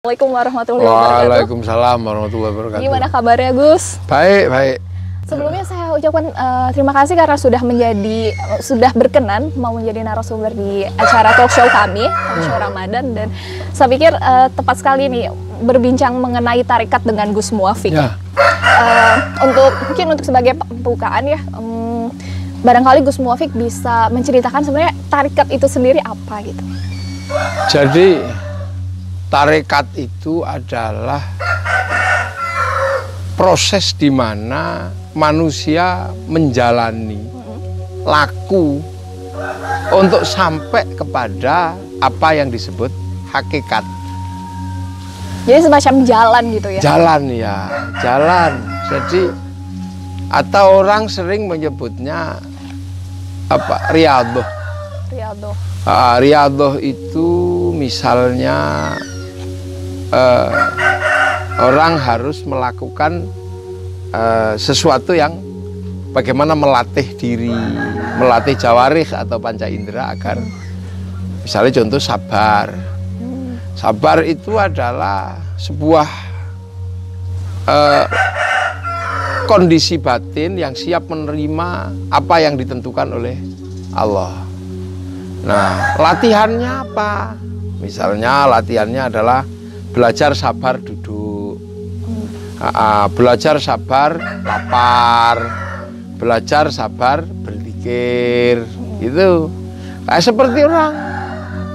Assalamualaikum warahmatullahi wabarakatuh. Waalaikumsalam warahmatullahi wabarakatuh. Gimana kabarnya, Gus? Baik, baik. Sebelumnya saya ucapkan terima kasih karena sudah berkenan mau menjadi narasumber di acara talk show kami, talk show Ramadan, dan saya pikir tepat sekali nih berbincang mengenai tarekat dengan Gus Muafiq. Ya. Mungkin untuk sebagai pembukaan ya, barangkali Gus Muafiq bisa menceritakan sebenarnya tarekat itu sendiri apa gitu. Jadi tarekat itu adalah proses di mana manusia menjalani laku untuk sampai kepada apa yang disebut hakikat. Jadi semacam jalan gitu ya? Jalan ya, jalan. Jadi atau orang sering menyebutnya apa? Riyadhah. Riyadhah. Riyadhah itu misalnya orang harus melakukan sesuatu yang bagaimana melatih diri, melatih jawarih atau panca indera agar misalnya contoh sabar. Sabar itu adalah sebuah kondisi batin yang siap menerima apa yang ditentukan oleh Allah. Nah, latihannya apa? Misalnya latihannya adalah belajar sabar duduk, belajar sabar lapar, belajar sabar berpikir, gitu. Kayak seperti orang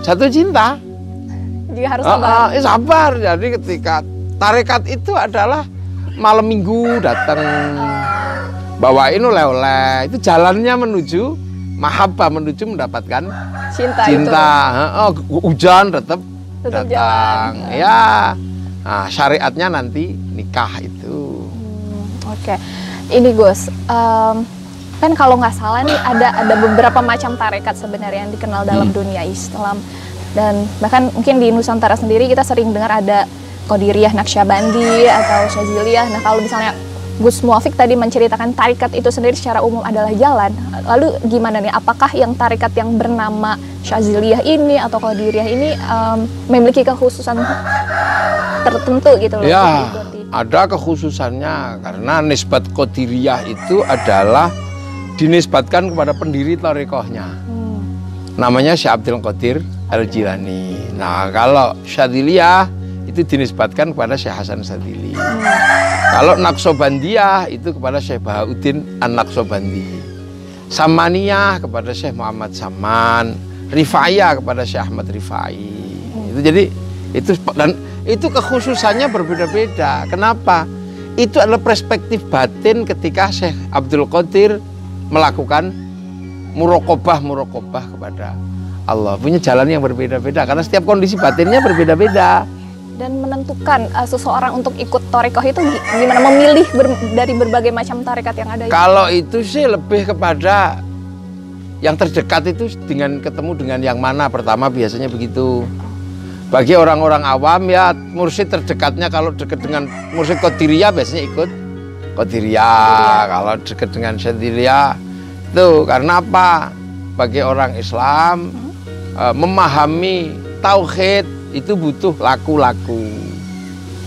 jatuh cinta, juga harus sabar. Sabar. Jadi ketika tarekat itu adalah malam minggu datang, bawain oleh-oleh, itu jalannya menuju mahabbah, menuju mendapatkan cinta. Hujan tetap datang. Ya, nah, syariatnya nanti nikah itu. Oke. Ini Gus, kan kalau nggak salah nih ada beberapa macam tarekat sebenarnya yang dikenal dalam dunia Islam, dan bahkan mungkin di Nusantara sendiri kita sering dengar ada Qadiriyah, Naqsyabandi atau Syadziliyah. Nah, kalau misalnya Gus Muafiq tadi menceritakan tarekat itu sendiri secara umum adalah jalan, lalu gimana nih? Apakah yang tarekat yang bernama Syadziliyah ini atau Qadiriyah ini memiliki kekhususan tertentu gitu loh? Ya, ada kekhususannya karena nisbat Qadiriyah itu adalah dinisbatkan kepada pendiri tarekohnya. Namanya Syekh Abdul Qadir Al-Jilani. Nah, kalau Syadziliyah itu dinisbatkan kepada Syekh Hasan Sadzili. Kalau Naqsyabandiyah itu kepada Syekh Bahauddin An-Naqsyabandi. Samaniyah kepada Syekh Muhammad Saman. Rifaiyah kepada Syekh Ahmad Rifai. Itu jadi itu kekhususannya berbeda-beda. Kenapa? Itu adalah perspektif batin ketika Syekh Abdul Qadir melakukan muraqabah kepada Allah. Punya jalan yang berbeda-beda karena setiap kondisi batinnya berbeda-beda. Dan menentukan seseorang untuk ikut tarekoh itu gimana, memilih dari berbagai macam tarekat yang ada? Kalau itu sih lebih kepada yang terdekat itu dengan ketemu dengan yang mana. Pertama biasanya begitu. Bagi orang-orang awam ya mursyid terdekatnya, kalau dekat dengan mursyid Qadiriyah biasanya ikut Qadiriyah. Kalau dekat dengan Syadziliyah itu karena apa? Bagi orang Islam memahami tauhid itu butuh laku-laku.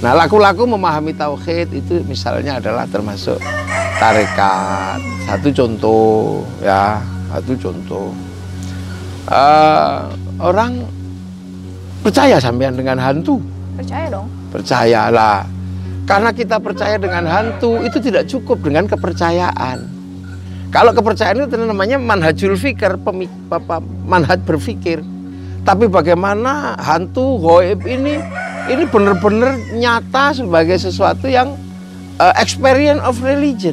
Nah, laku-laku memahami tauhid itu misalnya adalah termasuk tarekat. Satu contoh ya, orang percaya sampean dengan hantu? Percaya dong. Percayalah. Karena kita percaya dengan hantu itu tidak cukup dengan kepercayaan. Kalau kepercayaan itu namanya manhajul fikir, manhaj berpikir. Tapi bagaimana hantu ghaib ini benar-benar nyata sebagai sesuatu yang experience of religion,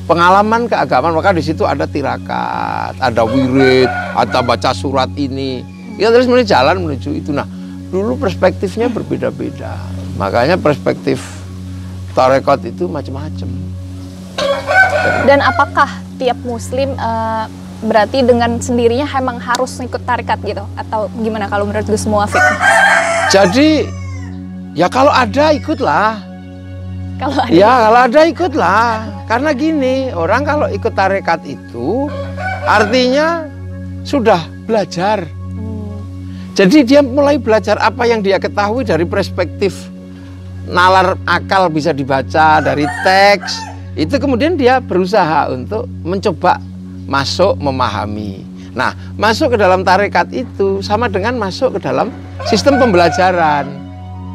pengalaman keagamaan. Maka di situ ada tirakat, ada wirid, ada baca surat ini. Ya terus jalan menuju itu. Nah, dulu perspektifnya berbeda-beda. Makanya perspektif tarekat itu macam-macam. Dan apakah tiap muslim berarti dengan sendirinya emang harus ikut tarekat gitu? Atau gimana kalau menurut Gus Muafiq? Jadi, ya kalau ada ikutlah. Kalau ada ikutlah. Karena gini, orang kalau ikut tarekat itu artinya sudah belajar. Jadi dia mulai belajar apa yang dia ketahui dari perspektif nalar akal bisa dibaca dari teks. Itu kemudian dia berusaha untuk mencoba masuk memahami. Nah, masuk ke dalam tarekat itu sama dengan masuk ke dalam sistem pembelajaran.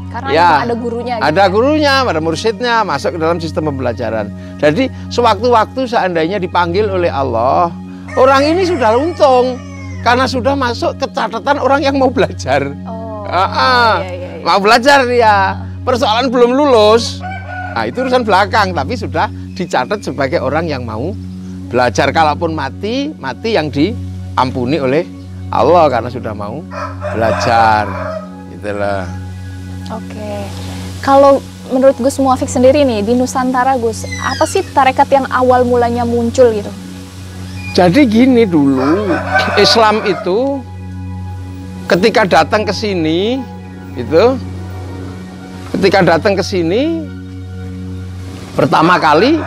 Karena Ya, ada gurunya gitu. ada gurunya, ada mursyidnya, masuk ke dalam sistem pembelajaran. Jadi sewaktu-waktu seandainya dipanggil oleh Allah, orang ini sudah untung karena sudah masuk ke catatan orang yang mau belajar. Oh. Iya. Mau belajar dia. Persoalan belum lulus. Nah, itu urusan belakang, tapi sudah dicatat sebagai orang yang mau belajar. Kalaupun mati, mati yang diampuni oleh Allah karena sudah mau belajar. Itulah. Oke. Kalau menurut Gus Muwafiq sendiri nih di Nusantara, Gus, apa sih tarekat yang awal mulanya muncul gitu? Jadi gini dulu, Islam itu ketika datang ke sini, pertama kali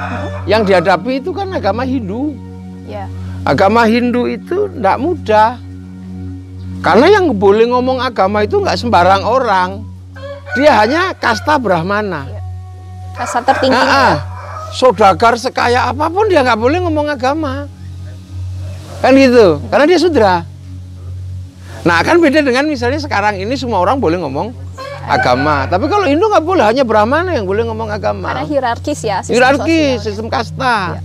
yang dihadapi itu kan agama Hindu. Ya. Agama Hindu itu tidak mudah, karena yang boleh ngomong agama itu nggak sembarang orang. Dia hanya kasta Brahmana. Kasta tertinggi. Saudagar sekaya apapun dia nggak boleh ngomong agama. Kan gitu, karena dia sudra. Nah, kan beda dengan misalnya sekarang ini semua orang boleh ngomong agama. Tapi kalau Hindu nggak boleh, hanya Brahmana yang boleh ngomong agama. Karena hierarkis ya. Hierarkis, sistem kasta.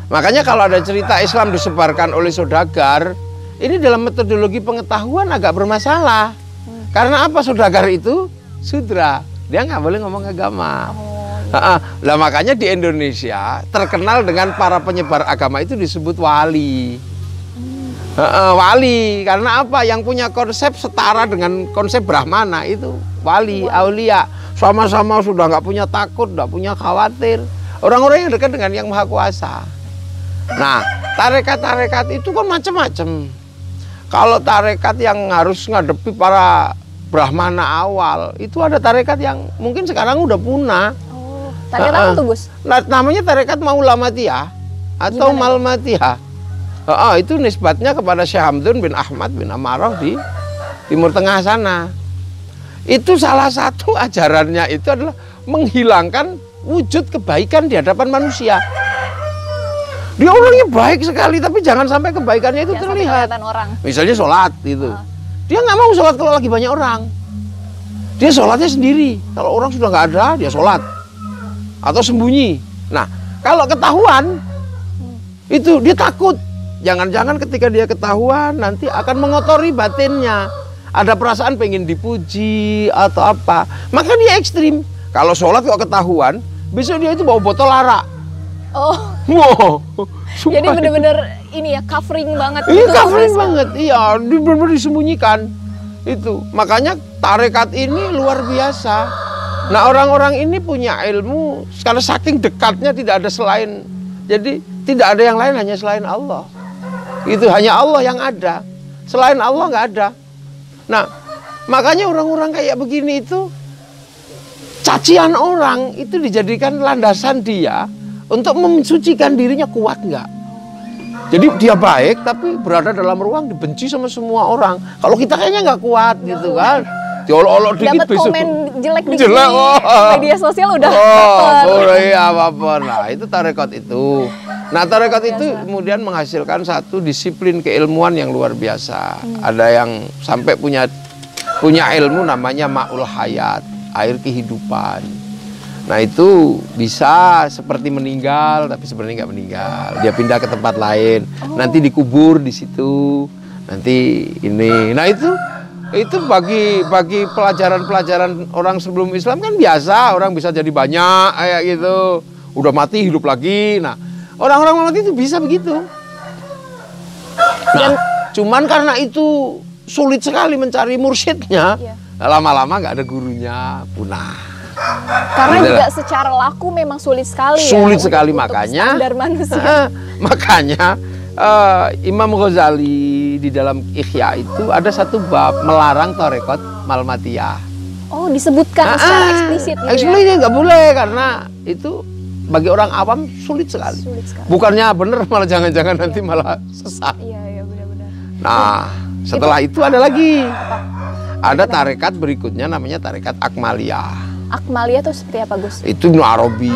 Makanya kalau ada cerita Islam disebarkan oleh saudagar, ini dalam metodologi pengetahuan agak bermasalah. Karena apa? Saudagar itu sudra, dia nggak boleh ngomong agama. Lah makanya di Indonesia terkenal dengan para penyebar agama itu disebut wali. Wali, karena apa? Yang punya konsep setara dengan konsep Brahmana itu wali, aulia. Sama-sama sudah nggak punya takut, nggak punya khawatir. Orang-orang yang dekat dengan Yang Maha Kuasa. Nah, tarekat-tarekat itu kan macam-macam. Kalau tarekat yang harus ngadepi para Brahmana awal, itu ada tarekat yang mungkin sekarang udah punah. Oh, tarekat apa tuh, Gus? Namanya tarekat Maulamatiyah atau Malmatiyah. Itu nisbatnya kepada Syekh Hamdun bin Ahmad bin Amarah di Timur Tengah sana. Itu salah satu ajarannya itu adalah menghilangkan wujud kebaikan di hadapan manusia. Dia orangnya baik sekali, tapi jangan sampai kebaikannya itu terlihat. Orang. Misalnya sholat itu, dia nggak mau sholat kalau lagi banyak orang. Dia sholatnya sendiri. Kalau orang sudah nggak ada, dia sholat atau sembunyi. Nah, kalau ketahuan itu dia takut. Jangan-jangan ketika dia ketahuan nanti akan mengotori batinnya. Ada perasaan pengen dipuji atau apa. Maka dia ekstrim. Kalau sholat kok ketahuan, besok dia itu bawa botol arak. Oh. Wow. Jadi bener-bener ini ya covering banget. Iya, covering banget. Iya, bener-bener disembunyikan. Itu. Makanya tarekat ini luar biasa. Nah, orang-orang ini punya ilmu karena saking dekatnya tidak ada selain. Jadi tidak ada yang lain, hanya selain Allah. Itu hanya Allah yang ada. Selain Allah nggak ada. Nah, makanya orang-orang kayak begini itu cacian orang itu dijadikan landasan dia untuk mensucikan dirinya kuat nggak. Jadi dia baik tapi berada dalam ruang dibenci sama semua orang. Kalau kita kayaknya nggak kuat gitu kan. Diolok-olok dikit dapat komen jelek di media sosial udah boleh apa-apa. Nah, itu tarekat itu. Nah, tarekat itu kemudian menghasilkan satu disiplin keilmuan yang luar biasa. Ada yang sampai punya ilmu namanya Ma'ul Hayat, air kehidupan. Nah, itu bisa seperti meninggal tapi sebenarnya nggak meninggal. Dia pindah ke tempat lain, nanti dikubur di situ. Nanti ini. Nah, itu bagi pelajaran-pelajaran orang sebelum Islam kan biasa, orang bisa jadi banyak kayak gitu. Udah mati hidup lagi. Nah, orang-orang mati itu bisa begitu. Nah, cuman karena itu sulit sekali mencari mursyidnya, lama-lama nggak ada gurunya, punah. Karena juga secara laku memang sulit sekali. Sulit sekali, makanya standar manusia. Makanya Imam Ghazali di dalam Ihya itu ada satu bab melarang tarekat Malmatiyah. Oh, disebutkan secara eksplisit gitu. Eksplisit nggak boleh karena itu bagi orang awam sulit sekali. Bukannya bener, malah jangan-jangan nanti malah sesat. Iya, benar-benar. Nah, setelah itu ada lagi Ada tarekat berikutnya namanya tarekat Akmaliyah. Akmaliyah itu seperti apa, Gus? Itu Ibnu Arabi.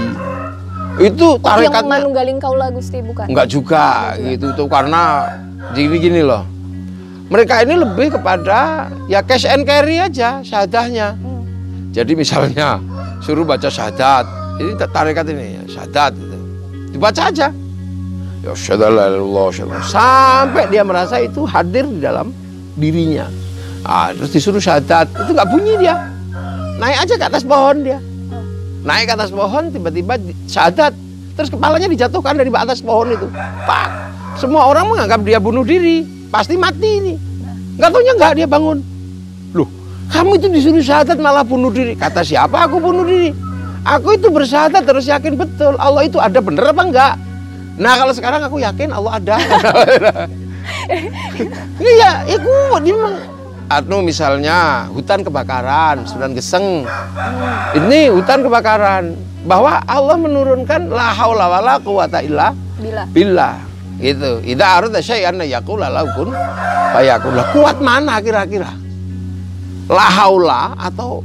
Itu tarekatnya yang manunggaling kaula Gusti bukan? enggak juga gitu tuh, karena gini loh. Mereka ini lebih kepada ya cash and carry aja syahadahnya. Jadi misalnya suruh baca syahadat, ini tarekat ini ya, syahadat gitu. Dibaca aja. Ya syahadalallah sampai dia merasa itu hadir di dalam dirinya. Terus disuruh syahadat, itu nggak bunyi dia. Naik aja ke atas pohon dia. Naik ke atas pohon, tiba-tiba syahadat. Terus kepalanya dijatuhkan dari atas pohon itu. Pak, semua orang menganggap dia bunuh diri. Pasti mati ini. Nggak taunya nggak, dia bangun. Loh, kamu itu disuruh syahadat malah bunuh diri. Kata siapa aku bunuh diri? Aku itu bersyahadat terus yakin betul Allah itu ada, bener apa enggak? Nah kalau sekarang aku yakin Allah ada. Iya, itu dia memang. Atau misalnya hutan kebakaran, Sunan Geseng. Ini hutan kebakaran. Bahwa Allah menurunkan la haula wala quwata illa billah. Gitu. Idza arada syai'an yaqula lahu kun fayakun. Kuat mana kira-kira? La haula atau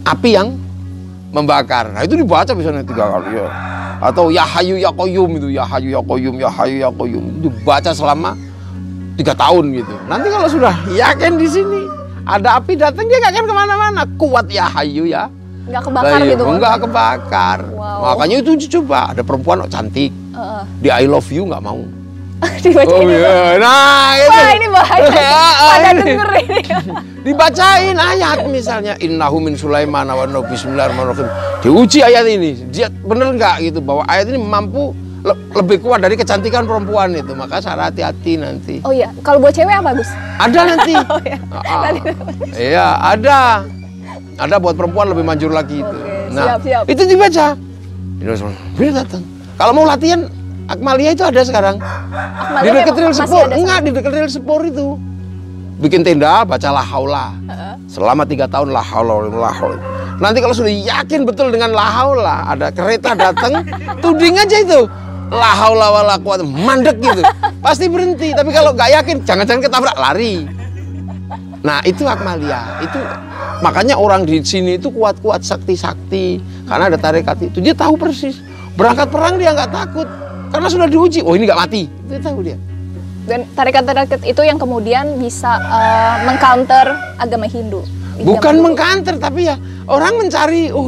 api yang membakar. Nah, itu dibaca misalnya 3 kali ya. Atau ya hayyu ya qayyum itu, ya hayyu ya qayyum, ya hayyu ya qayyum. Itu dibaca selama 3 tahun gitu. Nanti kalau sudah yakin di sini ada api datang, dia nggak akan kemana-mana. Kuat ya hayyu ya. Nggak kebakar gitu. Nggak kebakar. Wow. Makanya itu coba ada perempuan cantik. Di I love you nggak mau. Dibacain iya. Nah, itu. Wah, ini bahaya. Pada denger ini. Dibacain ayat misalnya innahu min Sulaiman wa innahu bismillahirrahmanirrahim. Diuji ayat ini. Dia bener nggak gitu bahwa ayat ini mampu lebih kuat dari kecantikan perempuan itu. Maka saya hati-hati nanti. Oh iya, kalau buat cewek apa, Gus? Ada nanti. Oh, iya. Iya, ada. Ada buat perempuan lebih manjur lagi itu. Oke, Nah, siap. itu dibaca. Ini datang. Kalau mau latihan Akmaliyah itu ada sekarang. Di dekat rel sepur, enggak di dekat rel sepur itu. Bikin tenda, baca la haula. Selama 3 tahun la haula. Nanti kalau sudah yakin betul dengan la haula, ada kereta datang, tuding aja itu. La haula wala quwata, mandek gitu. Pasti berhenti, tapi kalau nggak yakin jangan-jangan ketabrak, lari. Nah, itu Akmaliyah. Itu makanya orang di sini itu kuat-kuat sakti-sakti karena ada tarekat itu. Dia tahu persis. Berangkat perang dia nggak takut karena sudah diuji. Oh, ini nggak mati. Dia tahu dia. Dan tarekat-tarekat itu yang kemudian bisa mengcounter agama Hindu. Bukan mengcounter, tapi ya orang mencari. Oh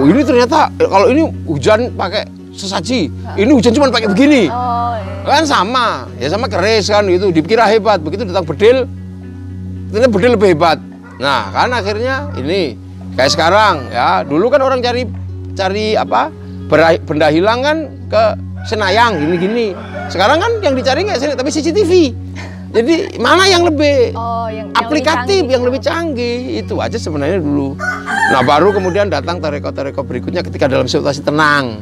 ini ternyata kalau ini hujan pakai sesaji, ini hujan cuma pakai begini. Oh, iya. Kan sama, ya sama keris kan gitu. Dikira hebat, begitu datang bedil, ternyata bedil lebih hebat. Nah kan akhirnya ini kayak sekarang ya. Dulu kan orang cari apa? Benda hilang kan ke Senayang gini-gini. Sekarang kan yang dicari nggak sini tapi CCTV. Jadi mana yang lebih aplikatif, yang lebih canggih, itu aja sebenarnya dulu. Nah baru kemudian datang toreko-toreko berikutnya ketika dalam situasi tenang.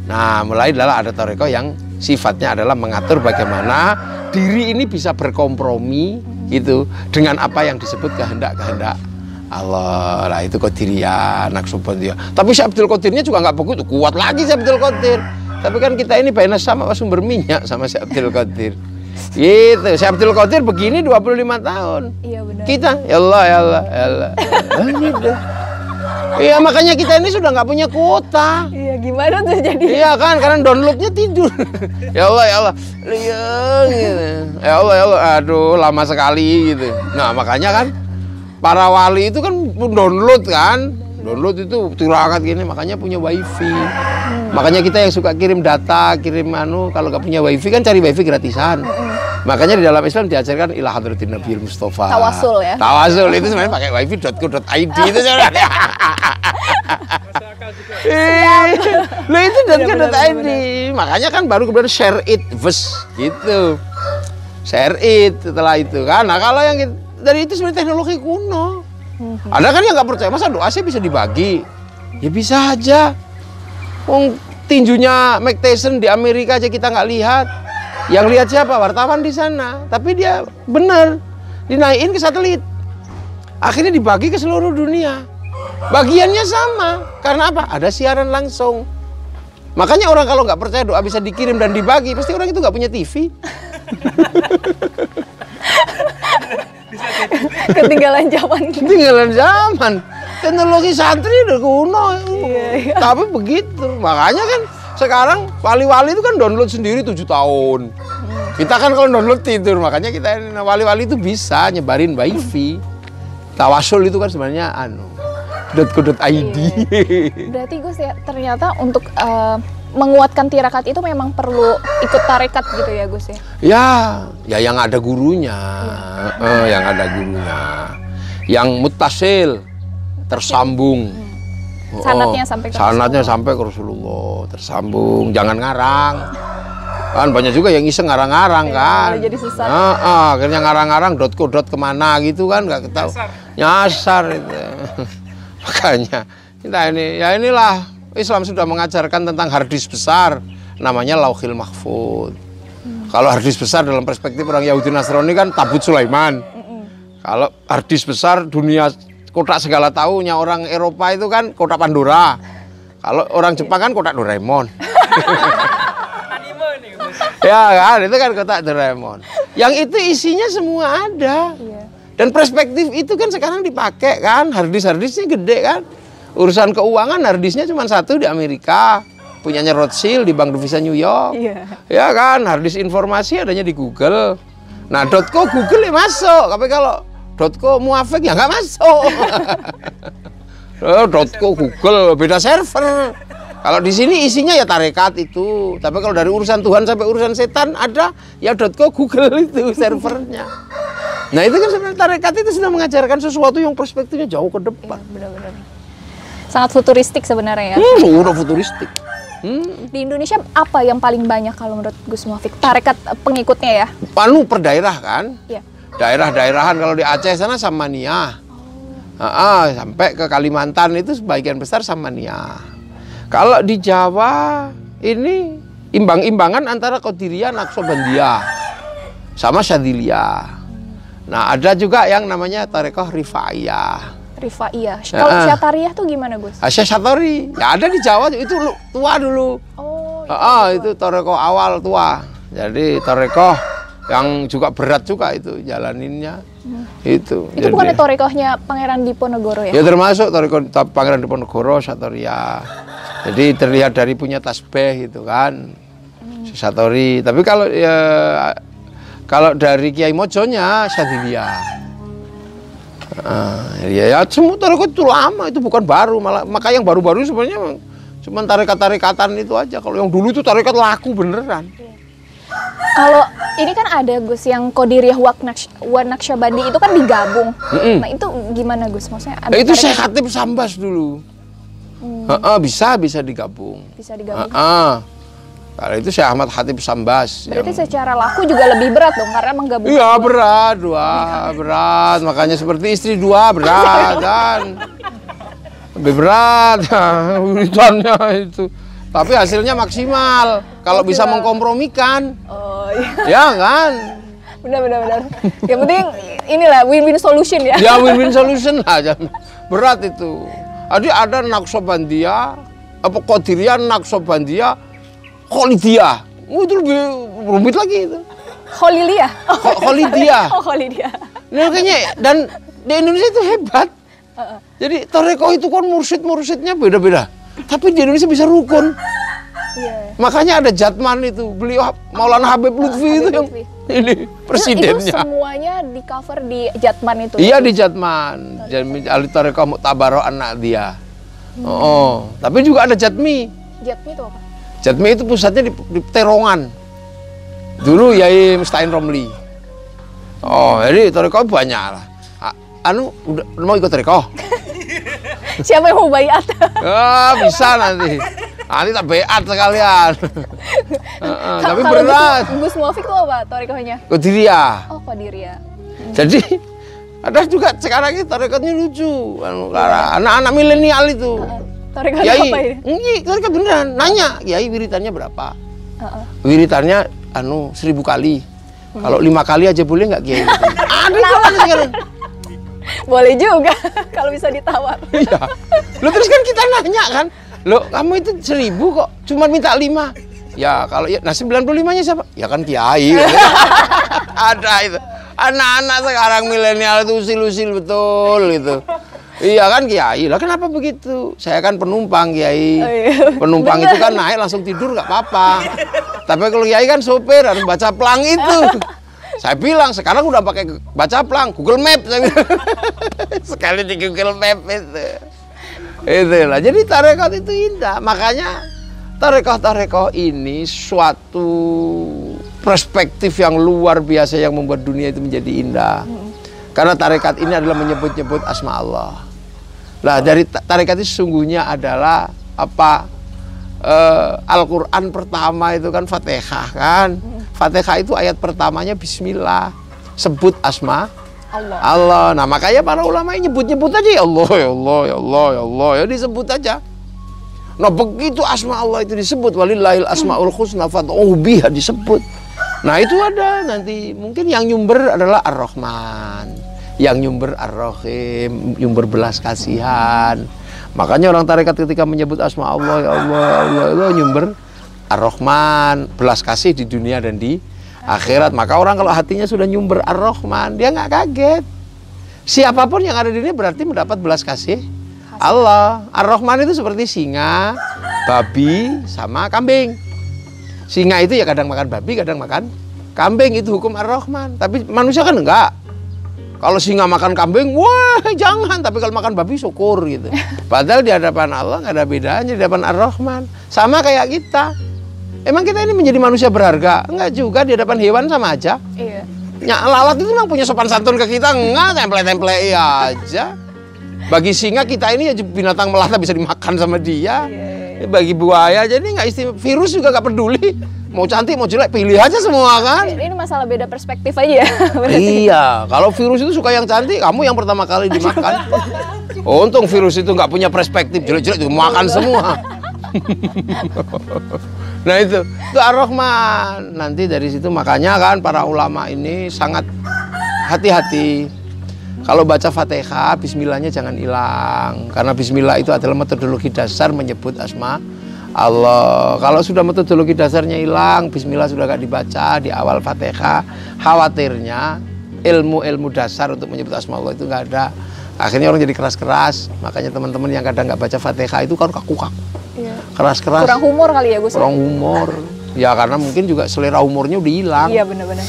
Nah mulai adalah ada toreko yang sifatnya adalah mengatur bagaimana diri ini bisa berkompromi gitu dengan apa yang disebut kehendak-kehendak Allah. Lah itu Qadiriyah, Naqsabandiyah. Tapi Syekh Abdul Qadirnya juga nggak begitu kuat lagi Syekh Abdul Qadir. Tapi kan kita ini baina sama sumber minyak sama Syekh Abdul Qadir. Gitu, Syekh Abdul Qadir begini 25 tahun. Iya benar. Kita, ya Allah. Gitu. Iya makanya kita ini sudah nggak punya kuota. Iya gimana tuh jadi? Iya kan, karena downloadnya tidur. Ya Allah. Gitu. Ya Allah. Aduh, lama sekali gitu. Nah makanya kan para wali itu kan download kan. Download itu tirakat gini, makanya punya wifi. Makanya kita yang suka kirim data, kalau nggak punya wifi kan cari wifi gratisan. Makanya di dalam Islam diajarkan ila hadratin Nabi Mustafa. Tawasul ya. Tawasul itu sebenarnya pakai wifi.co.id itu sebenarnya. Lah itu .co.id. Makanya kan baru kemudian share it gitu. Share it setelah itu kan. Nah, kalau yang dari itu sebenarnya teknologi kuno. Ada kan yang nggak percaya, masa doa sih bisa dibagi? Ya bisa aja. Tinjunya Mike Tyson di Amerika aja kita nggak lihat. Yang lihat siapa? Wartawan di sana. Tapi dia bener dinaikin ke satelit. Akhirnya dibagi ke seluruh dunia. Bagiannya sama. Karena apa? Ada siaran langsung. Makanya orang kalau nggak percaya doa bisa dikirim dan dibagi, pasti orang itu nggak punya TV. Ketinggalan zaman. Ketinggalan zaman. Teknologi santri udah kuno. Iya. Tapi begitu. Makanya kan sekarang wali-wali itu kan download sendiri 7 tahun. Kita kan kalau download tidur. Makanya kita wali-wali itu bisa nyebarin wifi. Tawasul itu kan sebenarnya .co.id. Berarti Gus ya ternyata untuk menguatkan tirakat itu memang perlu ikut tarekat gitu ya Gus ya? Ya yang ada gurunya, yang ada gurunya, yang muttasil, tersambung. Sanatnya sampai ke sanatnya sampai ke Rasulullah, tersambung, jangan ngarang. Kan banyak juga yang iseng ngarang-ngarang kan. Jadi susah. Akhirnya ngarang-ngarang .co kemana gitu kan nggak ketahui. Nyasar itu. Makanya inilah Islam sudah mengajarkan tentang harddisk besar, namanya Lauhil Mahfuz. Kalau harddisk besar dalam perspektif orang Yahudi Nasrani kan tabut Sulaiman. Kalau harddisk besar dunia kotak segala tahunya orang Eropa itu kan kotak Pandora. Kalau orang Jepang kan kotak Doraemon. Ya kan, itu kan kotak Doraemon. Yang itu isinya semua ada. Dan perspektif itu kan sekarang dipakai kan, harddisknya gede kan. Urusan keuangan harddisknya cuma satu di Amerika, punyanya Rothschild di Bank Devisa New York. Ya kan, harddisk informasi adanya di Google. Nah, .co Google ya masuk, tapi kalau .co Muafik ya nggak masuk. .co Google beda server. Kalau di sini isinya ya tarekat itu, tapi kalau dari urusan Tuhan sampai urusan setan ada ya .co Google itu servernya. Nah itu kan sebenarnya tarekat itu sudah mengajarkan sesuatu yang perspektifnya jauh ke depan. Benar-benar. Sangat futuristik sebenarnya ya. Udah futuristik. Di Indonesia apa yang paling banyak kalau menurut Gus Muafik tarekat pengikutnya ya? Per daerah kan? Iya. Daerah-daerahan kalau di Aceh sana Samaniyah. Sampai ke Kalimantan itu sebagian besar Samaniyah. Kalau di Jawa ini imbang-imbangan antara Qadiriyah, Naqsabandiyah sama Syadziliyah. Nah ada juga yang namanya tarekat Rifaiyah. Rifaiyah. Kalau Syatariyah tuh gimana Gus? Syatori. Ya ada di Jawa itu tua dulu. Itu tarekat awal tua. Jadi tarekat yang juga berat juga itu jalaninnya. Itu bukan tarekahnya Pangeran Diponegoro ya? Ya termasuk tarekat Pangeran Diponegoro, Syatoriyah. Jadi terlihat dari punya tasbih gitu kan. Syatori. Tapi kalau dari Kiai Mojonya Syadziliyah. Ya semua tarekat itu lama, itu bukan baru, maka yang baru-baru sebenarnya cuma tarekat-tarekatan itu aja. Kalau yang dulu itu tarekat laku beneran. Kalau ini kan ada Gus yang Qadiriyah wa Naqsabandi itu kan digabung. Nah itu gimana Gus? Maksudnya ada itu Syekh Khatib Sambas dulu. Bisa digabung. Bisa digabung. Kalau itu Syekh Ahmad Khatib Sambas. Berarti secara laku juga lebih berat dong karena menggabungkan. Iya berat. Makanya seperti istri dua berat kan. Lebih berat wiridannya itu. Tapi hasilnya maksimal kalau bisa mengkompromikan. Ya kan. Benar. Yang penting inilah win-win solution ya. Ya win-win solution lah. Berat itu. Jadi ada Naqsabandiyah, Qadiriyah, Naqsabandiyah, Kholidiyah. Itu lebih rumit lagi itu. Kholidiyah. Kholidiyah. Kholidiyah. Nah, kayaknya dan di Indonesia itu hebat. Jadi tarekat itu kan mursyid-mursyidnya beda-beda. Tapi di Indonesia bisa rukun. Makanya ada Jatman itu, beliau Maulana Habib Lutfi itu yang ini presidennya. Itu semuanya di cover di Jatman itu. Iya di Jatman. Ahli tarekat Mu'tabaroh anak dia. Tapi juga ada Jatmi. Jatmi itu apa? Jatmi itu pusatnya di Terongan. Dulu Yai Mustain Romli. Jadi tarekat banyak lah. Udah mau ikut tarekat? Siapa yang mau bayat? Bisa nanti. Nanti tak beat sekalian. Tapi berat. Gus Muafik itu apa tarekahnya? Qadiriyah. Qadiriyah. Jadi ada juga sekarang ini tarekatnya lucu. Anak-anak milenial itu. Tarekat Kiai, apa ini? tarekat beneran. Nanya, Kiai wiritannya berapa? Wiritannya 1000 kali. Kalau 5 kali aja boleh nggak Kiai? Ada juga sekarang. Boleh juga kalau bisa ditawar. Iya. Lo terus kan kita nanya kan, lo kamu itu 1000 kok, cuma minta 5. Ya kalau 95-nya siapa? Ya kan Kiai. Anak-anak sekarang milenial itu usil-usil betul itu. Iya kan Kiai, lah kenapa begitu? Saya kan penumpang Kiai. Oh, iya. Penumpang itu kan naik langsung tidur nggak apa-apa. Tapi kalau Kiai kan sopir harus baca plang itu. Saya bilang sekarang udah pakai baca plang, Google Map. Sekali di Google Map itu. Itulah. Jadi tarekat itu indah. Makanya tarekat ini suatu perspektif yang luar biasa yang membuat dunia itu menjadi indah. Karena tarekat ini adalah menyebut-nyebut asma Allah. Nah, dari tarekat itu sesungguhnya adalah apa? Al-Quran pertama itu kan Fatihah kan. Fatihah itu ayat pertamanya Bismillah. Sebut asma Allah. Nah, makanya para ulama nyebut-nyebut aja ya Allah, ya Allah, ya Allah, ya Allah, ya disebut aja. Nah, begitu asma Allah itu disebut, walillahil asmaul husna fad'uhu biha disebut. Nah, itu ada nanti mungkin yang nyumber adalah Ar-Rahman, yang nyumber Ar-Rahim, nyumber belas kasihan. Makanya orang tarekat ketika menyebut asma Allah, ya Allah, ya Allah, itu nyumber Ar-Rahman, belas kasih di dunia dan di akhirat. Maka orang kalau hatinya sudah nyumber Ar-Rahman, dia nggak kaget. Siapapun yang ada di dunia berarti mendapat belas kasih Allah. Ar-Rahman itu seperti singa, babi, sama kambing. Singa itu ya kadang makan babi, kadang makan kambing, itu hukum Ar-Rahman. Tapi manusia kan enggak. Kalau singa makan kambing, wah jangan. Tapi kalau makan babi syukur gitu. Padahal di hadapan Allah nggak ada bedanya, di hadapan Ar-Rahman. Sama kayak kita. Emang kita ini menjadi manusia berharga? Enggak juga, di hadapan hewan sama aja. Iya. Ya, lalat itu memang punya sopan santun ke kita? Enggak, temple-temple aja. Bagi singa kita ini ya binatang melata bisa dimakan sama dia. Bagi buaya jadi nggak istimewa. Virus juga nggak peduli. Mau cantik mau jelek pilih aja semua kan. Ini masalah beda perspektif aja. Iya, kalau virus itu suka yang cantik, kamu yang pertama kali dimakan. Untung virus itu nggak punya perspektif, jelek-jelek itu makan semua. Nah itu Ar-Rahman. Nanti dari situ makanya kan para ulama ini sangat hati-hati. Kalau baca Fatihah, Bismillahnya jangan hilang. Karena Bismillah itu adalah metodologi dasar menyebut asma Allah. Kalau sudah metodologi dasarnya hilang, Bismillah sudah gak dibaca di awal Fatihah, khawatirnya ilmu-ilmu dasar untuk menyebut asma Allah itu gak ada. Akhirnya orang jadi keras-keras. Makanya teman-teman yang kadang gak baca Fatihah itu kan kaku-kaku. Iya. Keras-keras. Kurang humor kali ya Gus. Kurang humor. Ya karena mungkin juga selera humornya udah hilang. Iya benar-benar.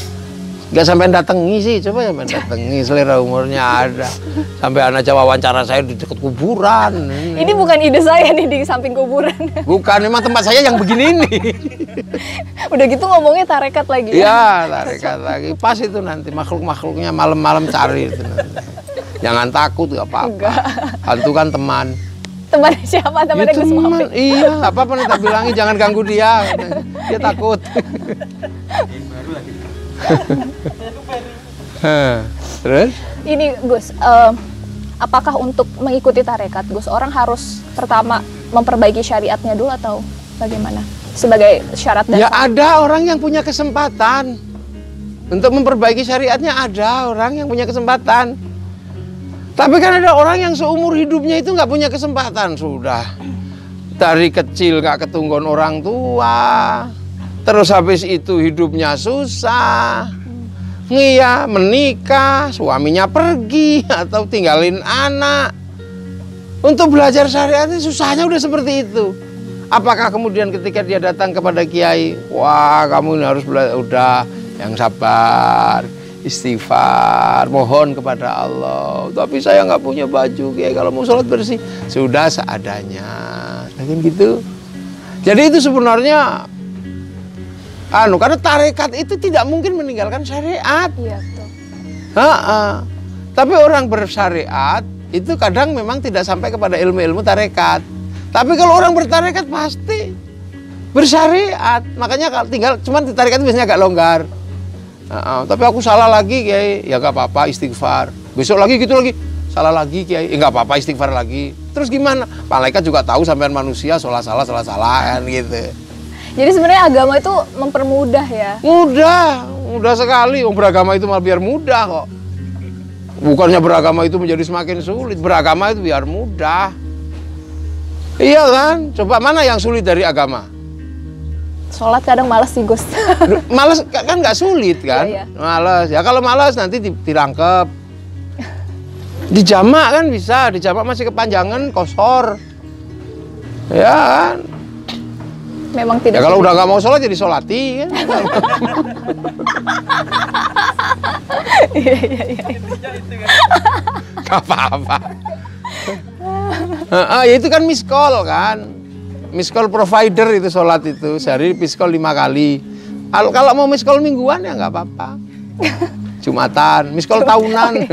Gak sampai datangi sih, coba sampai datangi, selera umurnya ada. Sampai anak wawancara saya di dekat kuburan. Ini bukan ide saya nih di samping kuburan. Bukan, memang tempat saya yang begini nih. Udah gitu ngomongnya tarekat lagi. Iya, tarekat lagi. Pas itu nanti makhluk-makhluknya malam-malam cari itu nanti. Jangan takut, gak apa-apa. Hantu kan teman. Teman siapa? Temannya Gus Muhammad. Iya, gak apa-apa nih tak bilangi jangan ganggu dia. Dia takut. Terus? Ini Gus, apakah untuk mengikuti tarekat Gus orang harus pertama memperbaiki syariatnya dulu atau bagaimana? Sebagai syarat dasar. Ya ada orang yang punya kesempatan untuk memperbaiki syariatnya, ada orang yang punya kesempatan. Tapi kan ada orang yang seumur hidupnya itu nggak punya kesempatan sudah. Dari kecil nggak ketunggon orang tua. Terus habis itu hidupnya susah, iya menikah, suaminya pergi atau tinggalin anak. Untuk belajar syariat susahnya udah seperti itu. Apakah kemudian ketika dia datang kepada kiai, wah kamu ini harus belajar, udah yang sabar, istighfar, mohon kepada Allah. Tapi saya nggak punya baju kiai, kalau mau sholat bersih, sudah seadanya, kan gitu. Jadi itu sebenarnya karena tarekat itu tidak mungkin meninggalkan syariat. Iya, betul. Tapi orang bersyariat itu kadang memang tidak sampai kepada ilmu-ilmu tarekat. Tapi kalau orang bertarekat pasti bersyariat. Makanya kalau tinggal cuman di tarekat biasanya agak longgar. Tapi aku salah lagi kiai, ya nggak apa-apa istighfar. Besok lagi gitu lagi, salah lagi kiai, nggak apa-apa istighfar lagi. Terus gimana? Malaikat juga tahu sampean manusia salah kan gitu. Jadi sebenarnya agama itu mempermudah ya? Mudah sekali. Beragama itu malah biar mudah kok. Bukannya beragama itu menjadi semakin sulit. Beragama itu biar mudah. Iya kan? Coba mana yang sulit dari agama? Sholat kadang males sih Gus. Males kan nggak sulit kan? Iya, iya. Males. Ya kalau males nanti dirangkep. Dijamak kan bisa, dijamak masih kepanjangan kosor. Ya kan? Memang Ya tidak. kalau udah nggak mau sholat jadi sholati kan? Iya, iya, iya. Gak apa-apa. Ya itu kan miss call kan? Miss call provider itu sholat itu sehari miss call 5 kali. Kalau mau miss call mingguan ya nggak apa-apa. Jumatan, miss call tahunan.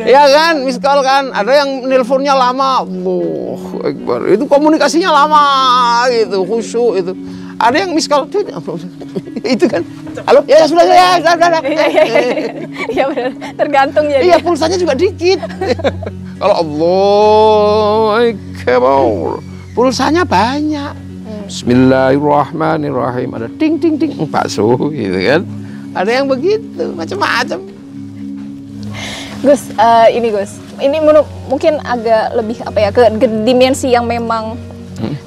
Ya kan, miss call kan. Ada yang nelponnya lama, Allahu Akbar. Itu komunikasinya lama gitu, khusyuk itu. Ada yang miss call itu kan. Halo, ya sudah. Iya benar, tergantung ya. Iya, pulsanya juga dikit. Kalau Allah Akbar, pulsanya banyak. Bismillahirrahmanirrahim. Ada ting ting ting bakso gitu kan. Ada yang begitu, macam-macam. Gus, ini mungkin agak lebih apa ya ke dimensi yang memang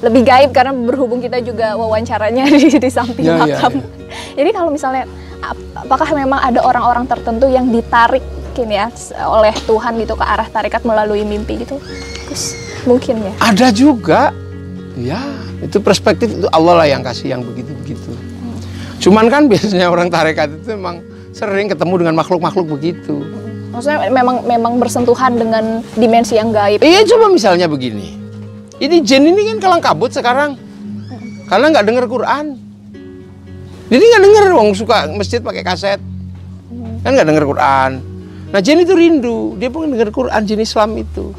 lebih gaib karena berhubung kita juga wawancaranya di samping Ya, makam. Jadi kalau misalnya apakah memang ada orang-orang tertentu yang ditarik mungkin ya oleh Tuhan gitu ke arah tarekat melalui mimpi gitu? Gus, mungkin ya. Ada juga, ya itu perspektif itu Allah lah yang kasih yang begitu-begitu. Cuman kan biasanya orang tarekat itu memang sering ketemu dengan makhluk-makhluk begitu. Maksudnya memang bersentuhan dengan dimensi yang gaib. Iya, coba misalnya begini. Ini jin ini kan kalang kabut sekarang. Karena nggak dengar Quran. Jadi nggak dengar, wong suka masjid pakai kaset. Kan nggak dengar Quran. Nah, jin itu rindu, dia pengen dengar Quran, jin Islam itu.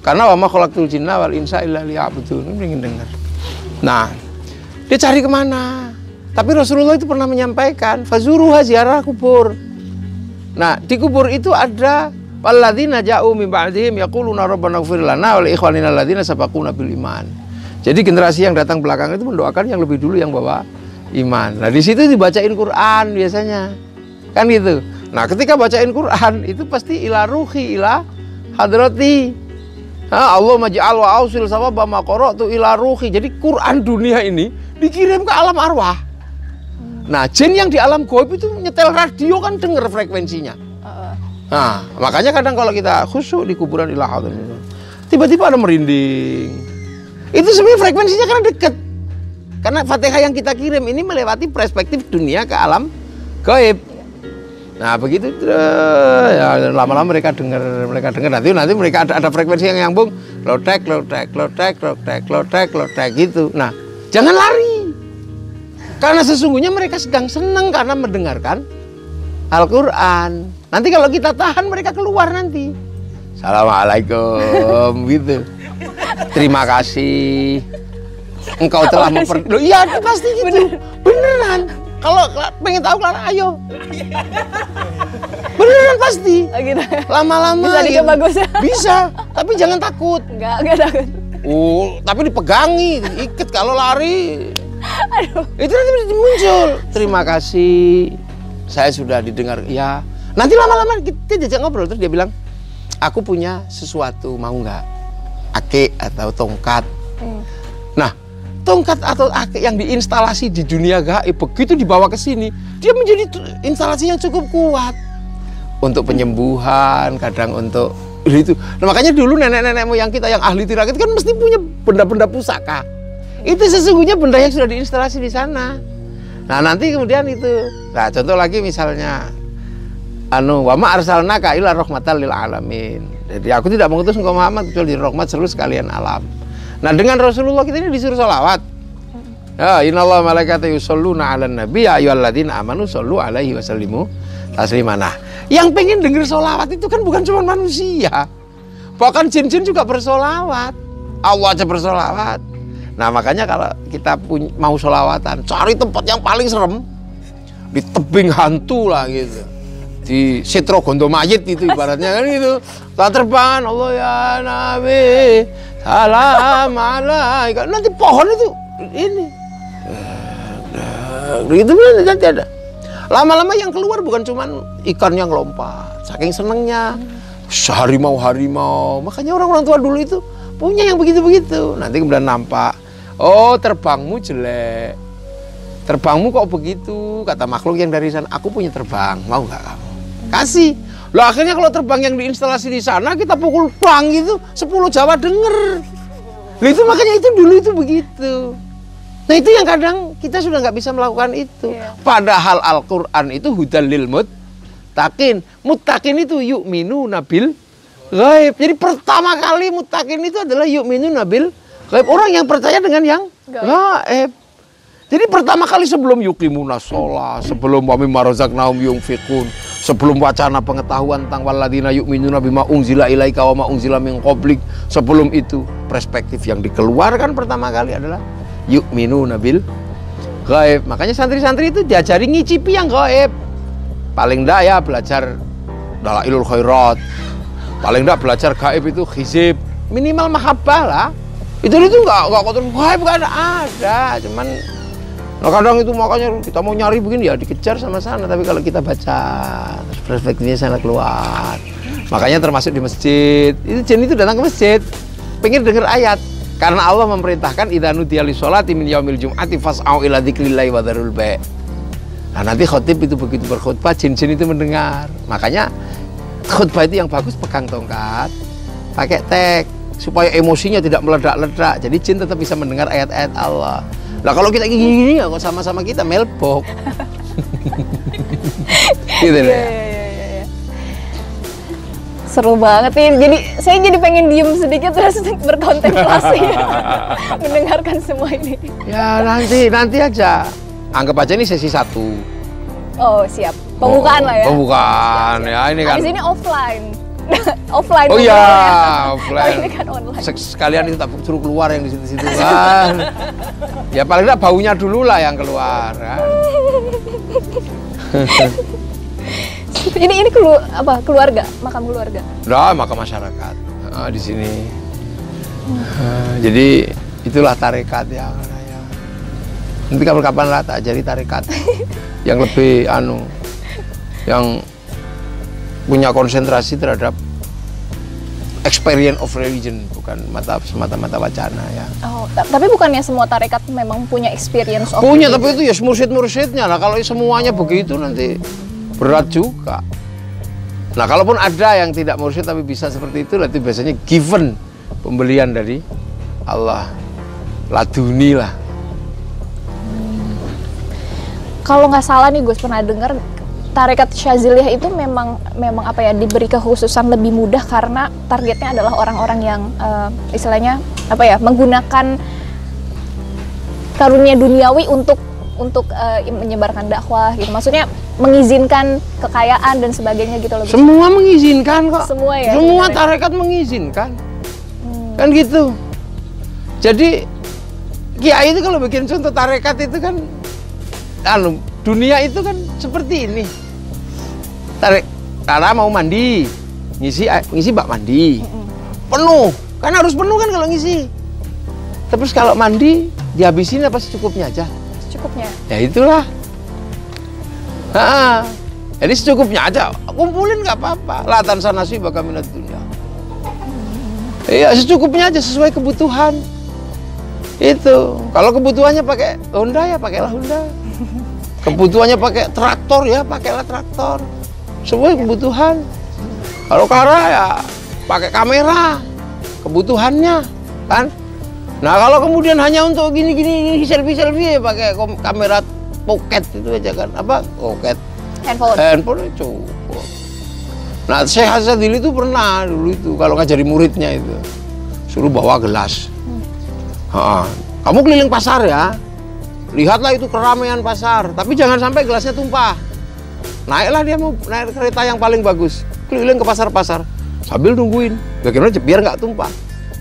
Karena wa ma khalaqtul jinna wal insa illa liya'budun, pengen dengar. Nah, dia cari kemana? Tapi Rasulullah itu pernah menyampaikan, fazuruha ziarah kubur. Nah, di kubur itu ada walladzina ja'u min ba'dihim yaquluna rabbana ighfir lana wa li ikhwanina alladzina sabaquna bil iman. Jadi generasi yang datang belakang itu mendoakan yang lebih dulu yang bawa iman. Nah, di situ dibacain Quran biasanya. Kan gitu. Nah, ketika bacain Quran itu pasti ila ruhi ila hadrati. Allah maj'al wa ausil sawaba ma qara'tu ila ruhi. Jadi Quran dunia ini dikirim ke alam arwah. Nah, jin yang di alam gaib itu nyetel radio kan denger frekuensinya. Nah, makanya kadang kalau kita khusyuk di kuburan ila hadrati, tiba-tiba ada merinding. Itu sebenarnya frekuensinya karena dekat. Karena Fatihah yang kita kirim ini melewati perspektif dunia ke alam gaib. Nah, begitu ya lama-lama mereka dengar nanti mereka ada frekuensi yang nyambung, lotek gitu. Nah, jangan lari. Karena sesungguhnya mereka sedang senang karena mendengarkan Al-Qur'an. Nanti kalau kita tahan mereka keluar nanti. Assalamualaikum gitu. Terima kasih. Engkau telah iya pasti gitu. Beneran. Kalau pengen tahu Clara, ayo. Beneran pasti. Oh, gitu. Lama-lama bisa dicoba Gus. Bisa, tapi jangan takut. Enggak takut. Tapi dipegangi, ikat kalau lari. Aduh. Itu nanti muncul. Terima kasih. Saya sudah didengar. Ya. Nanti lama-lama kita diajak ngobrol terus dia bilang, "Aku punya sesuatu, mau nggak? Akik atau tongkat." Nah, tongkat atau akik yang diinstalasi di dunia gaib begitu dibawa ke sini, dia menjadi instalasi yang cukup kuat untuk penyembuhan, kadang untuk itu. Nah, makanya dulu nenek-nenek moyang kita yang ahli tirakat kan mesti punya benda-benda pusaka. Itu sesungguhnya benda yang sudah diinstalasi di sana. Nah, nanti kemudian itu. Nah, contoh lagi misalnya wa ma arsalnaka illa rahmatan lil alamin. Jadi aku tidak mengutus engkau Muhammad kecuali rahmat seluruh sekalian alam. Nah, dengan Rasulullah kita ini disuruh salawat. Ya, innallaha malaikatahu yusholluna 'alan nabi ya ayyuhalladzina amanu shollu 'alaihi wa sallimu taslima. Nah, yang pengen dengar sholawat itu kan bukan cuma manusia. Bahkan jin-jin juga bersolawat. Allah aja bersolawat. Nah, makanya kalau kita mau sholawatan, cari tempat yang paling serem. Di tebing hantu lah gitu. Di Setro Gondo Mayit itu ibaratnya kan gitu. Tak terbang Allah ya Nabi. Salam alaikum. Nanti pohon itu ini. Begitu nanti ada. Lama-lama yang keluar bukan cuma ikan yang lompat. Saking senengnya. Harimau-harimau. Makanya orang-orang tua dulu itu punya yang begitu-begitu. Nanti kemudian nampak Oh, terbangmu jelek. Terbangmu kok begitu? Kata makhluk yang dari sana, aku punya terbang, mau nggak kamu? Kasih. Loh akhirnya kalau terbang yang diinstalasi di sana kita pukul bang gitu, 10 Jawa denger. Loh itu makanya itu dulu itu begitu. Nah itu yang kadang kita sudah nggak bisa melakukan itu. Padahal Al-Quran itu hudal lil muttaqin. Muttaqin itu yu'minu nabil ghaib. Jadi pertama kali muttaqin itu adalah yu'minu nabil ghaib. Orang yang percaya dengan yang ghaib. Jadi pertama kali sebelum yuqimuna sholah, sebelum wa mimma razaqnahum yunfiqun, sebelum wacana pengetahuan tentang waladina yu'minuna bima unzila ilaika wa ma unzila min qablik, sebelum itu perspektif yang dikeluarkan pertama kali adalah yu'minuna bil ghaib. Makanya santri-santri itu diajari ngicipi yang ghaib. Paling enggak ya belajar dalailul khairat. Paling enggak belajar ghaib itu hizib. Minimal mahabbah lah. Itu enggak kotor ghaib enggak ada. Cuman nah kadang itu makanya kita mau nyari begini ya dikejar sama sana, tapi kalau kita baca terus perspektifnya sana keluar. Makanya termasuk di masjid, itu jin itu datang ke masjid pengen dengar ayat karena Allah memerintahkan idza nudiya lis-sholati min yaumil jum'ati fas'au ila dzikrillahi wa dzarul bai'. Nah nanti khotib itu begitu berkhutbah jin-jin itu mendengar. Makanya khutbah itu yang bagus pegang tongkat, pakai tek supaya emosinya tidak meledak-ledak. Jadi jin tetap bisa mendengar ayat-ayat Allah. Lah kalau kita gini-gini ya kok sama-sama kita melbok. Gitu deh. Iya. Seru banget nih. Jadi saya jadi pengen diem sedikit terus berkontemplasi mendengarkan semua ini. Ya nanti aja. Anggap aja ini sesi 1. Oh, siap. Pembukaan lah ya. Pembukaan. Siap. Ya ini kan. Di sini offline. Offline. Oh iya, ya. offline. Oh, ini kan online. Sekalian itu tak suruh keluar yang di situ-situ kan. Ya paling enggak baunya dulu lah yang keluar kan. ini keluarga, makam keluarga. Nah, makam masyarakat. Di sini. Jadi itulah tarekat ya. Nanti kapan-kapan lah tak ajari tarekat yang lebih yang punya konsentrasi terhadap experience of religion, bukan semata-mata wacana ya. Oh, tapi bukannya semua tarekat memang punya experience of punya religion? Tapi itu ya mursyid-mursyidnya lah. Kalau semuanya begitu nanti berat juga. Nah kalaupun ada yang tidak mursyid tapi bisa seperti itu biasanya given, pembelian dari Allah, laduni lah. Kalau nggak salah nih Gus pernah dengar tarekat Syaziliyah itu memang apa ya, diberi kekhususan lebih mudah karena targetnya adalah orang-orang yang istilahnya apa ya, menggunakan karunia duniawi untuk menyebarkan dakwah gitu. Maksudnya mengizinkan kekayaan dan sebagainya gitu loh. Semua mengizinkan kok. Semua ya. Semua tarekat mengizinkan. Kan gitu. Jadi kiai itu kalau bikin contoh tarekat itu kan dunia itu kan seperti ini. Karena mau mandi, ngisi bak mandi. Penuh. Kan harus penuh kan kalau ngisi. Terus kalau mandi dihabisin apa secukupnya aja? Secukupnya. Ya itulah. Jadi secukupnya aja. Kumpulin nggak apa-apa. La tansa nasibaka minad dunya. Iya, secukupnya aja sesuai kebutuhan. Itu. Kalau kebutuhannya pakai Honda ya pakailah Honda. Kebutuhannya pakai traktor ya pakailah traktor. Sesuai kebutuhan. Kalau Kara ya pakai kamera. Kebutuhannya kan. Nah kalau kemudian hanya untuk gini selfie ya pakai kamera pocket itu aja kan. Apa? Pocket. Handphone itu cukup. Nah Syekh Hasadili itu pernah dulu itu kalau ngajari muridnya itu suruh bawa gelas. Kamu keliling pasar ya. Lihatlah itu keramaian pasar, tapi jangan sampai gelasnya tumpah. Naiklah dia mau naik kereta yang paling bagus, keliling ke pasar-pasar sambil nungguin. Bagaimana biar nggak tumpah.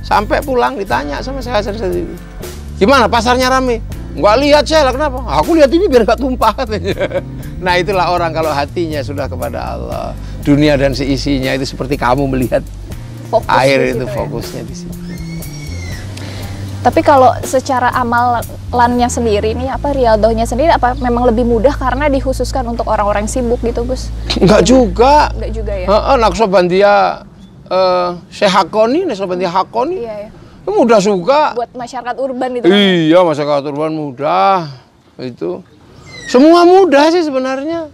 Sampai pulang ditanya sama saya sendiri, gimana pasarnya rame? Nggak lihat saya lah, kenapa? Aku lihat ini biar nggak tumpah katanya. Nah itulah orang kalau hatinya sudah kepada Allah, dunia dan seisinya itu seperti kamu melihat fokus air itu fokusnya di situ. Tapi kalau secara amalannya sendiri nih, apa riyadhahnya sendiri, apa memang lebih mudah karena dikhususkan untuk orang-orang sibuk gitu, Gus? Enggak juga. Enggak juga ya? Naqsabandiyah Syekh Hakoni, Naqsabandiyah Hakoni. Iya. Mudah juga. Buat masyarakat urban itu. Iya, masyarakat urban mudah. Itu. Semua mudah sih sebenarnya.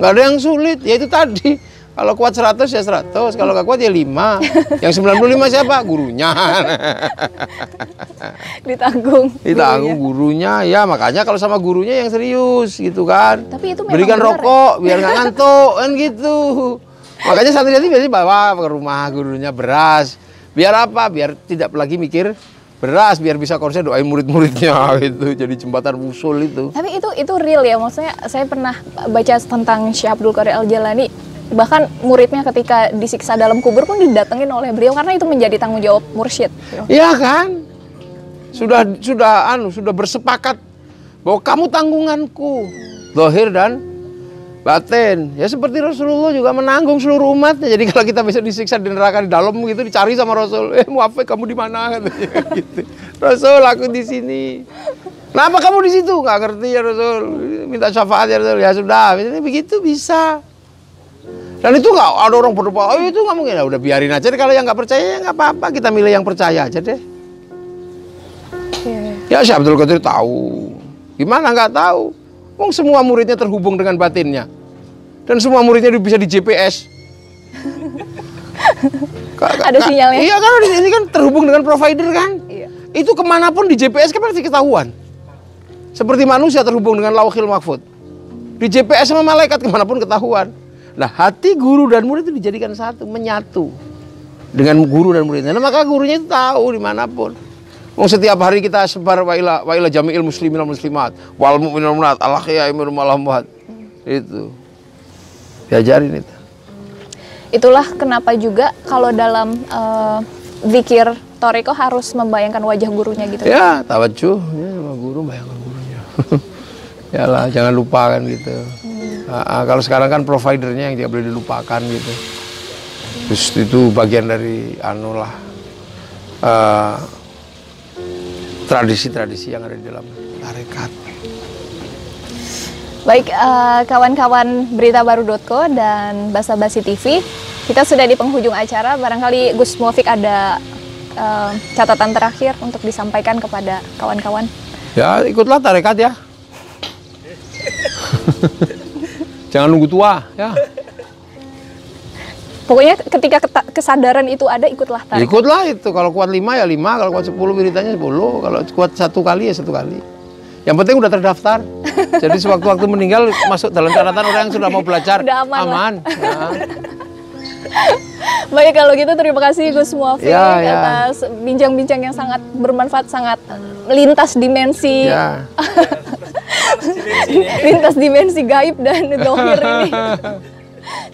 Nggak ada yang sulit. Ya itu tadi. Kalau kuat 100 ya 100. Kalau nggak kuat ya 5. Yang 95 siapa? Gurunya. Ditanggung gurunya. Ya makanya kalau sama gurunya yang serius gitu kan. Tapi itu memang berikan benar, rokok biar nggak ngantuk kan gitu. Makanya santri-santri biasanya bawa ke rumah gurunya beras. Biar apa? Biar tidak lagi mikir beras, biar bisa konsen doain murid-muridnya gitu. Jadi jembatan usul itu. Tapi itu real ya, maksudnya saya pernah baca tentang Syekh Abdul Qadir Al-Jilani. Bahkan muridnya ketika disiksa dalam kubur pun didatengin oleh beliau karena itu menjadi tanggung jawab mursyid. Iya kan? Sudah bersepakat bahwa kamu tanggunganku, zahir dan batin. Ya seperti Rasulullah juga menanggung seluruh umatnya. Jadi kalau kita bisa disiksa di neraka di dalam gitu, dicari sama Rasul, Muafiq kamu di mana katanya gitu. Rasul aku di sini. Kenapa kamu di situ? Nggak ngerti ya Rasul. Minta syafaat ya Rasul. Ya sudah, begitu bisa. Dan itu nggak ada orang berdoa, itu nggak mungkin. Ya udah biarin aja. Kalau yang nggak percaya ya nggak apa-apa. Kita milih yang percaya aja deh. Ya Syekh Abdul Qadir tahu. Gimana nggak tahu? Wong semua muridnya terhubung dengan batinnya. Dan semua muridnya bisa di GPS. Ada sinyalnya. Iya kan, ini kan terhubung dengan provider kan. Iya. Itu kemanapun di GPS kan pasti ketahuan. Seperti manusia terhubung dengan Lauhil Mahfud. Di GPS sama malaikat kemanapun ketahuan. Nah hati guru dan murid itu dijadikan satu, menyatu. Dengan guru dan muridnya. Nah, maka gurunya itu tahu dimanapun. Setiap hari kita sebar wa ila jami'il muslimin wal muslimat wal mu'minin wal mu'minat al-ahya'i minhum wal amwat. Itu diajarin itu. Itulah kenapa juga kalau dalam zikir Toriko harus membayangkan wajah gurunya gitu. Ya, tawajuh ya, sama guru, bayangkan gurunya. Yalah, jangan lupakan gitu. Kalau sekarang kan providernya yang tidak boleh dilupakan gitu. Terus itu bagian dari tradisi-tradisi yang ada di dalam tarekat. Baik, kawan-kawan beritabaru.co dan Basa Basi TV, kita sudah di penghujung acara. Barangkali Gus Muafiq ada catatan terakhir untuk disampaikan kepada kawan-kawan. Ya, ikutlah tarekat ya. Jangan nunggu tua ya. Pokoknya ketika kesadaran itu ada, ikutlah tarekat. Ikutlah itu. Kalau kuat 5 ya 5, kalau kuat 10 wiridanya 10, kalau kuat 1 kali ya 1 kali. Yang penting udah terdaftar. Jadi sewaktu-waktu meninggal masuk dalam catatan orang yang sudah mau belajar. Udah aman. Ya. Baik, kalau gitu terima kasih Gus Muafiq ya. atas bincang-bincang yang sangat bermanfaat, sangat lintas dimensi. Ya. Lintas dimensi gaib dan dohir ini.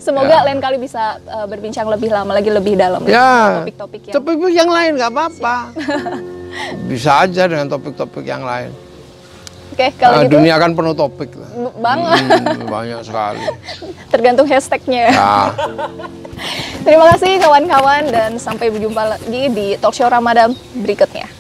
Semoga lain kali bisa berbincang lebih lama lagi, lebih dalam ya. topik-topik Topik yang lain nggak apa-apa. Bisa aja dengan topik-topik yang lain. Oke, kalau gitu dunia kan penuh topik lah. Banget. Banyak sekali. Tergantung hashtagnya. Ya. Terima kasih kawan-kawan dan sampai berjumpa lagi di talkshow Ramadan berikutnya.